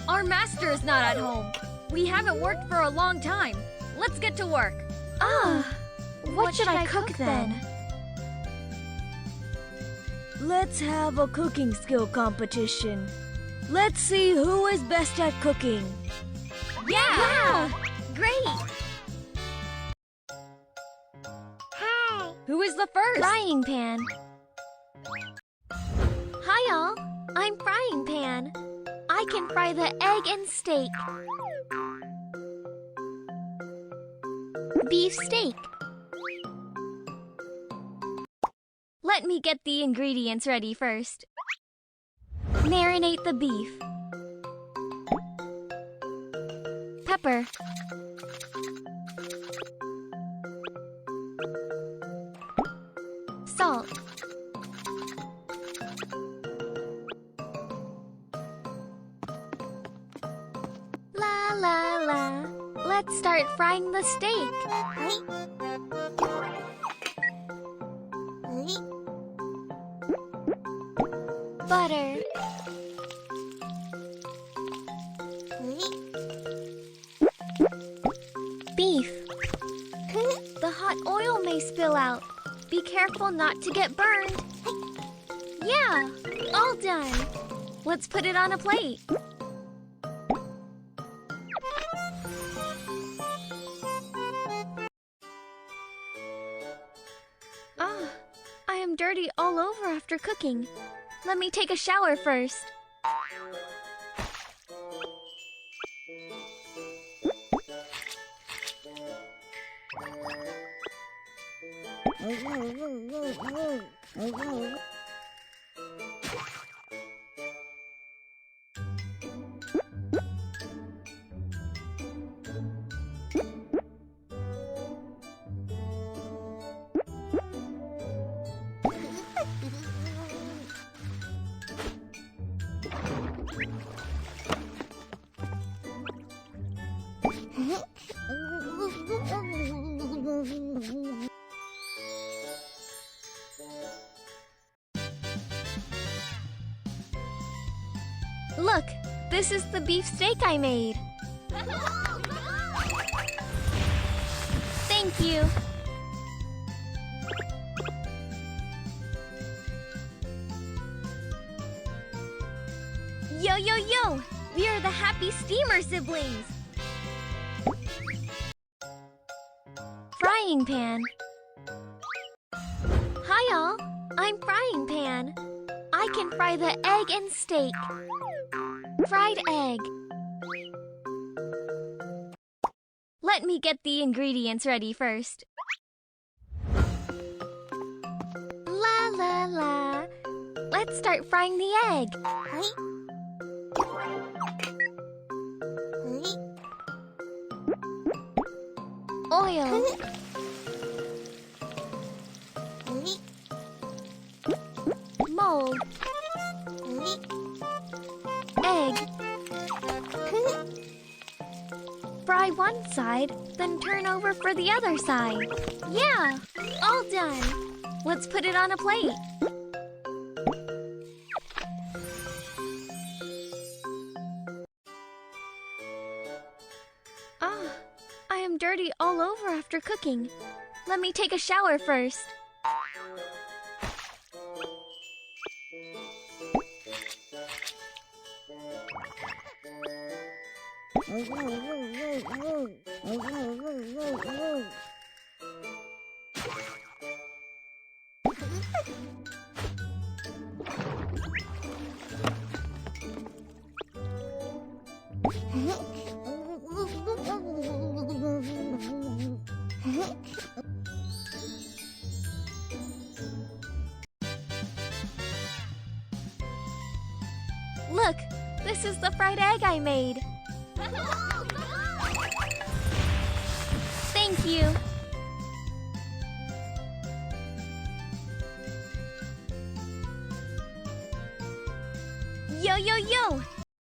Our master is not at home. We haven't worked for a long time. Let's get to work. What should I cook then? Let's have a cooking skill competition. Let's see who is best at cooking. Yeah! Great! Hey! Who is the first? Frying pan. Hi all, I'm Frying Pan. I can fry the egg and steak. Beef steak. Let me get the ingredients ready first. Marinate the beef. Pepper. Salt. La la la. Let's start frying the steak. Butter. Beef. The hot oil may spill out. Be careful not to get burned. Yeah, all done. Let's put it on a plate. I am dirty all over after cooking. Let me take a shower first. Look, this is the beef steak I made. Thank you. Yo, yo, yo! We are the happy steamer siblings! Frying pan. Hi all, I'm Frying Pan. I can fry the egg and steak. Fried egg. Let me get the ingredients ready first. La la la. Let's start frying the egg. Oil. Mold. Egg. Fry one side, then turn over for the other side. Yeah, all done. Let's put it on a plate. I am dirty all over after cooking. Let me take a shower first. Look, this is the fried egg I made. Thank you. Yo, yo, yo!